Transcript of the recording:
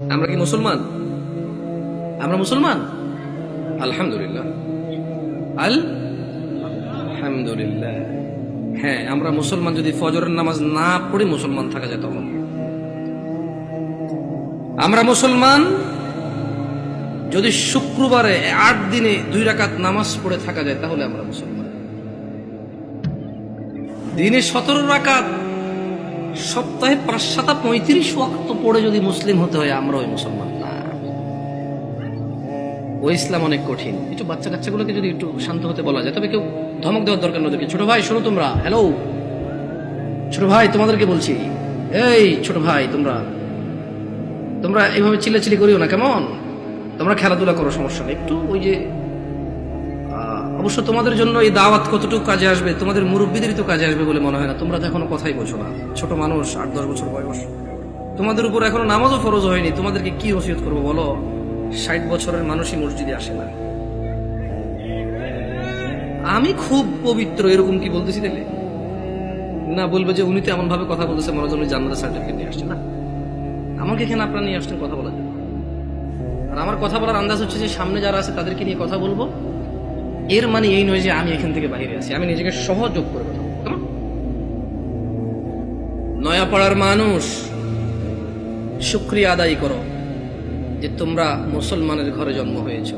আমরা কি মুসলমান? আমরা মুসলমান আলহামদুলিল্লাহ, আলহামদুলিল্লাহ। হ্যাঁ, আমরা মুসলমান। যদি ফজরের নামাজ না পড়ে মুসলমান থাকা যায় তখন আমরা মুসলমান। যদি শুক্রবারে 8 দিনে 2 রাকাত নামাজ পড়ে থাকা যায় তাহলে আমরা মুসলমান। দিনে 17 রাকাত, সপ্তাহে 5-35 ওয়াক্ত পড়ে যদি মুসলিম হতে হয় আমরা ওই মুসলমান না। ওই ইসলাম অনেক কঠিন। একটু বাচ্চা কাচ্চাগুলোকে যদি একটু শান্ত হতে বলা যায়, তবে কেউ ধমক দেওয়ার দরকার নয়। ছোট ভাই শোনো, তোমরা হ্যালো, ছোট ভাই তোমাদেরকে বলছি, এই ছোট ভাই তোমরা এইভাবে চিল্লাচিল্লি করিও না, কেমন? তোমরা খেলাধুলা করো, সমস্যা নেই। একটু ওই যে অবশ্য তোমাদের জন্য এই দাওয়াত কতটুকু কাজে আসবে, তোমাদের মুরব্বীদেরই তো কাজে আসবে বলে মনে হয় না। তোমরা তো এখনো কথাই বোঝো না, ছোট মানুষ, 8-10 বছর বয়স। তোমাদের উপর এখনো নামাজও ফরজ হয়নি। তোমাদেরকে কি ওসিয়ত করবো বলো? 60 বছরের মানুষই মসজিদে আসে না। আমি খুব পবিত্র এরকম কি বলতেছি তাহলে? না, বলবে যে উনি তো এমন ভাবে কথা বলতেছে মনে হয় জান্নাতের সার্টিফিকেট নিয়ে আসছে। না, আমাকে এখানে আপনারা নিয়ে আসছেন কথা বলার জন্য। আর আমার কথা বলার আন্দাজ হচ্ছে যে সামনে যারা আছে তাদেরকে নিয়ে কথা বলবো। এর মানে এই নয় যে আমি এখান থেকে বাইরে আছি। আমি নিজেকে সহযোগ করে কথা বলবো। কেমন? নয়াপাড়ার মানুষ, শুকরিয়া আদায় করো যে তোমরা মুসলমানের ঘরে জন্ম হয়েছো।